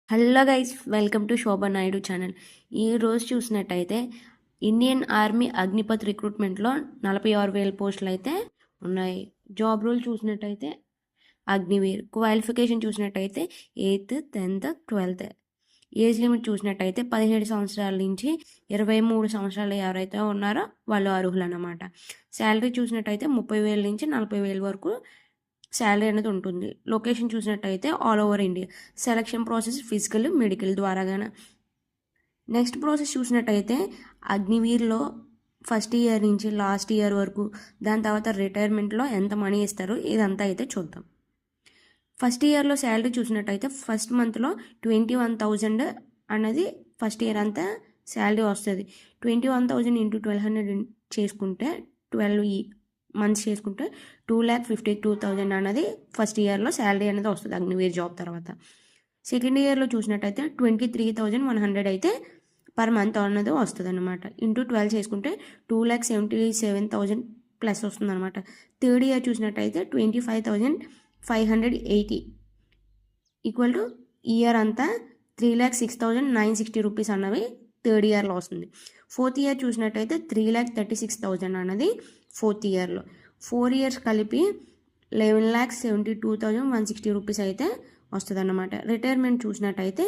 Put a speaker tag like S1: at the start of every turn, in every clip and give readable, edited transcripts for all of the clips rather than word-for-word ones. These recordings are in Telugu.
S1: Hello guys, welcome to Shobha Naidu channel. ఈరోజు చూసినట్టయితే ఇండియన్ ఆర్మీ అగ్నిపథ్ రిక్రూట్మెంట్లో 46,000 పోస్టులు అయితే ఉన్నాయి. జాబ్ రోల్ చూసినట్టయితే అగ్నివీర్. క్వాలిఫికేషన్ చూసినట్టయితే 8th, 10th, 12th. Age limit చూసినట్టయితే 17 సంవత్సరాల నుంచి 23 సంవత్సరాలు ఎవరైతే ఉన్నారో వాళ్ళు అర్హులు అన్నమాట. శాలరీ చూసినట్టయితే 30,000 నుంచి 40,000 వరకు శాలరీ అనేది ఉంటుంది. లొకేషన్ చూసినట్టయితే all over India. Selection process physical, medical ద్వారాగానే. నెక్స్ట్ ప్రాసెస్ చూసినట్టయితే అగ్నివీర్లో ఫస్ట్ ఇయర్ నుంచి లాస్ట్ ఇయర్ వరకు, దాని తర్వాత రిటైర్మెంట్లో ఎంత మనీ ఇస్తారు ఇదంతా అయితే చూద్దాం. ఫస్ట్ ఇయర్లో శాలరీ చూసినట్టయితే ఫస్ట్ మంత్లో 21,000 అన్నది ఫస్ట్ ఇయర్ అంతా శాలరీ వస్తుంది. 21,000 ఇంటూ 1,200 చేసుకుంటే 12 మంత్స్ చేసుకుంటే 2,52,000 అన్నది ఫస్ట్ ఇయర్లో శాలరీ అనేది వస్తుంది అగ్నివీర్ జాబ్ తర్వాత. సెకండ్ ఇయర్లో చూసినట్టయితే 23,100 అయితే పర్ మంత్ అన్నది వస్తుంది అనమాట. ఇంటూ 12 చేసుకుంటే 2,77,000 ప్లస్ వస్తుంది అనమాట. థర్డ్ ఇయర్ చూసినట్టయితే 25,580 ఈక్వల్ టు ఇయర్ అంతా 3,06,960 రూపీస్ అన్నవి థర్డ్ ఇయర్లో వస్తుంది. ఫోర్త్ ఇయర్ చూసినట్టయితే 3,36,000 అన్నది ఫోర్త్ ఇయర్లో. 4 ఇయర్స్ కలిపి 11,72,160 రూపీస్ అయితే వస్తుంది అన్నమాట. రిటైర్మెంట్ చూసినట్టయితే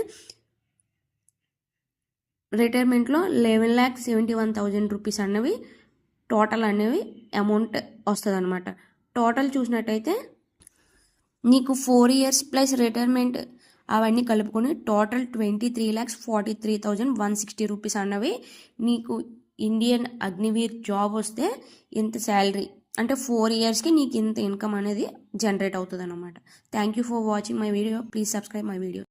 S1: రిటైర్మెంట్లో 11,71,000 రూపీస్ అన్నవి టోటల్ అనేవి అమౌంట్ వస్తుంది అనమాట. టోటల్ చూసినట్టయితే నీకు 4 ఇయర్స్ ప్లస్ రిటైర్మెంట్ అవన్నీ కలుపుకొని టోటల్ 23,43,160 రూపీస్ అన్నవి నీకు ఇండియన్ అగ్నివీర్ జాబ్ వస్తే ఇంత శాలరీ అంటే 4 ఇయర్స్కి నీకు ఇంత ఇన్కమ్ అనేది జనరేట్ అవుతుంది అనమాట. Thank you for watching my video. Please subscribe my video.